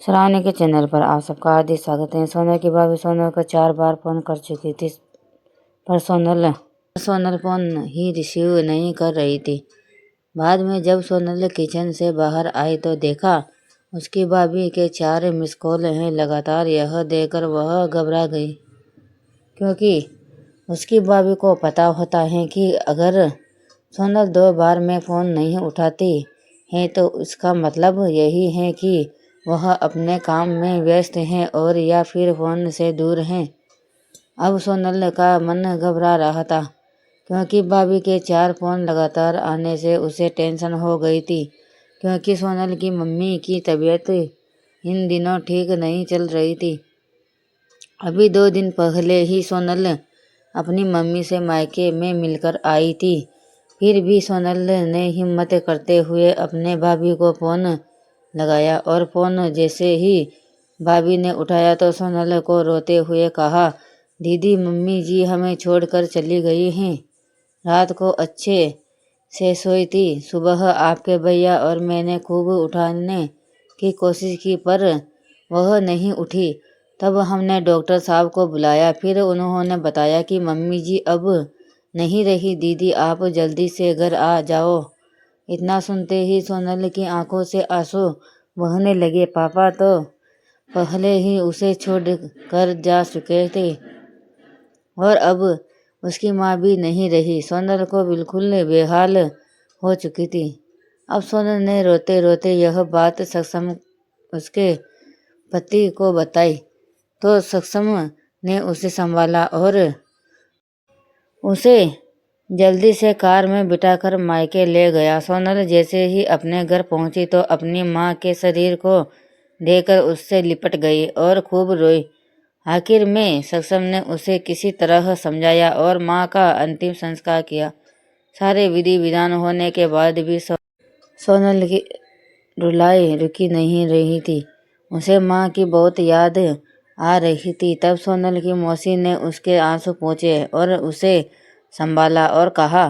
श्रावणी के चैनल पर आप सबका हार्दिक स्वागत है। सोनल की भाभी सोनल को 4 बार फोन कर चुकी थी, पर सोनल फोन ही रिसीव नहीं कर रही थी। बाद में जब सोनल किचन से बाहर आई तो देखा उसकी भाभी के 4 मिस कॉल हैं लगातार। यह देखकर वह घबरा गई, क्योंकि उसकी भाभी को पता होता है कि अगर सोनल 2 बार में फ़ोन नहीं उठाती है तो इसका मतलब यही है कि वह अपने काम में व्यस्त हैं और या फिर फ़ोन से दूर हैं। अब सोनल का मन घबरा रहा था, क्योंकि भाभी के 4 फ़ोन लगातार आने से उसे टेंशन हो गई थी, क्योंकि सोनल की मम्मी की तबीयत इन दिनों ठीक नहीं चल रही थी। अभी 2 दिन पहले ही सोनल अपनी मम्मी से मायके में मिलकर आई थी। फिर भी सोनल ने हिम्मत करते हुए अपने भाभी को फ़ोन लगाया, और फ़ोन जैसे ही भाभी ने उठाया तो सोनल को रोते हुए कहा, दीदी मम्मी जी हमें छोड़कर चली गई हैं। रात को अच्छे से सोई थी। सुबह आपके भैया और मैंने खूब उठाने की कोशिश की, पर वह नहीं उठी। तब हमने डॉक्टर साहब को बुलाया। फिर उन्होंने बताया कि मम्मी जी अब नहीं रही। दीदी आप जल्दी से घर आ जाओ। इतना सुनते ही सोनल की आंखों से आंसू बहने लगे। पापा तो पहले ही उसे छोड़ कर जा चुके थे और अब उसकी माँ भी नहीं रही। सोनल को बिल्कुल बेहाल हो चुकी थी। अब सोनल ने रोते रोते यह बात सक्षम उसके पति को बताई, तो सक्षम ने उसे संभाला और उसे जल्दी से कार में बिठाकर मायके ले गया। सोनल जैसे ही अपने घर पहुंची तो अपनी माँ के शरीर को देखकर उससे लिपट गई और खूब रोई। आखिर में सक्षम ने उसे किसी तरह समझाया और माँ का अंतिम संस्कार किया। सारे विधि विधान होने के बाद भी सोनल की रुलाई रुकी नहीं रही थी। उसे माँ की बहुत याद आ रही थी। तब सोनल की मौसी ने उसके आंसू पोंछे और उसे संभाला और कहा,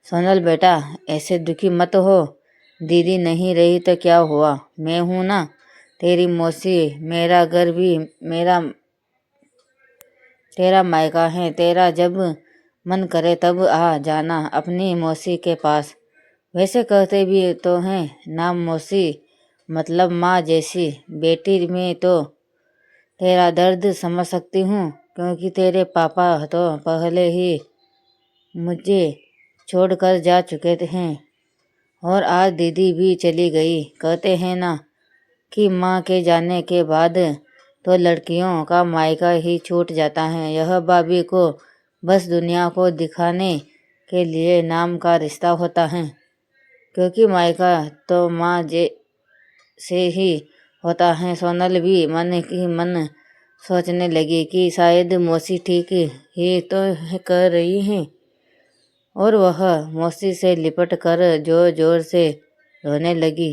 सोनल बेटा ऐसे दुखी मत हो। दीदी नहीं रही तो क्या हुआ, मैं हूँ ना तेरी मौसी। मेरा घर भी तेरा मायका है। तेरा जब मन करे तब आ जाना अपनी मौसी के पास। वैसे कहते भी तो हैं नाम मौसी मतलब माँ जैसी। बेटी में तो तेरा दर्द समझ सकती हूँ, क्योंकि तेरे पापा तो पहले ही मुझे छोड़कर जा चुके हैं और आज दीदी भी चली गई। कहते हैं ना कि माँ के जाने के बाद तो लड़कियों का मायका ही छूट जाता है। यह भाभी को बस दुनिया को दिखाने के लिए नाम का रिश्ता होता है, क्योंकि मायका तो माँ से ही होता है। सोनल भी मन ही मन सोचने लगी कि शायद मौसी ठीक ही तो कर रही हैं, और वह मौसी से लिपट कर जोर जोर से रोने लगी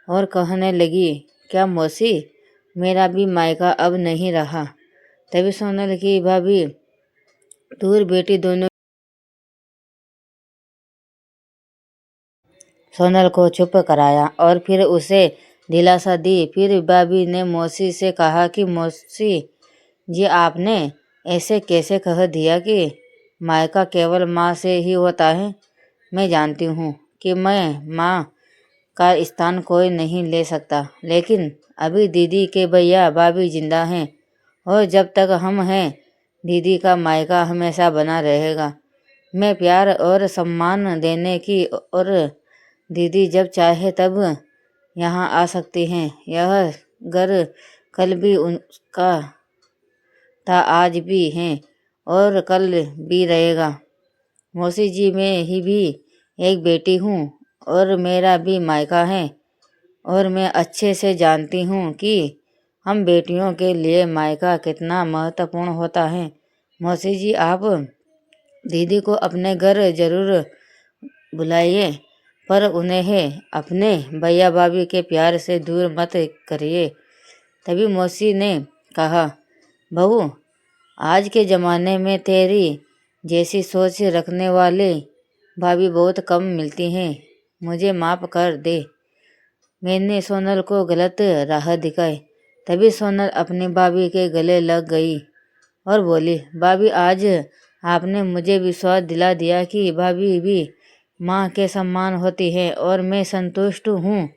और कहने लगी, क्या मौसी मेरा भी मायका अब नहीं रहा। तभी सोनल की भाभी दूर बेटी दोनों सोनल को चुप कराया और फिर उसे दिलासा दी। फिर भाभी ने मौसी से कहा कि मौसी जी आपने ऐसे कैसे कह दिया कि मायका केवल माँ से ही होता है। मैं जानती हूँ कि मैं माँ का स्थान कोई नहीं ले सकता, लेकिन अभी दीदी के भैया भाभी जिंदा हैं और जब तक हम हैं दीदी का मायका हमेशा बना रहेगा। मैं प्यार और सम्मान देने की, और दीदी जब चाहे तब यहाँ आ सकती हैं। यह घर कल भी उनका था, आज भी है और कल भी रहेगा। मौसी जी मैं ही भी एक बेटी हूँ और मेरा भी मायका है, और मैं अच्छे से जानती हूँ कि हम बेटियों के लिए मायका कितना महत्वपूर्ण होता है। मौसी जी आप दीदी को अपने घर जरूर बुलाइए, पर उन्हें अपने भैया भाभी के प्यार से दूर मत करिए। तभी मौसी ने कहा, बहू आज के ज़माने में तेरी जैसी सोच रखने वाले भाभी बहुत कम मिलती हैं। मुझे माफ़ कर दे। मैंने सोनल को गलत राह दिखाई। तभी सोनल अपनी भाभी के गले लग गई और बोली, भाभी आज आपने मुझे विश्वास दिला दिया कि भाभी भी माँ के समान होती है और मैं संतुष्ट हूँ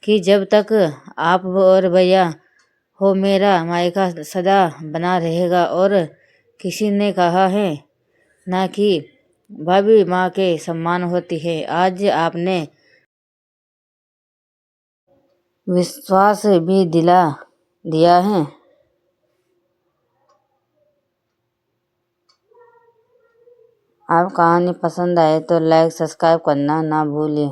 कि जब तक आप और भैया हो मेरा मायका सदा बना रहेगा। और किसी ने कहा है ना कि भाभी माँ के समान होती है। आज आपने विश्वास भी दिला दिया है। आप कहानी पसंद आए तो लाइक सब्सक्राइब करना ना भूलिए।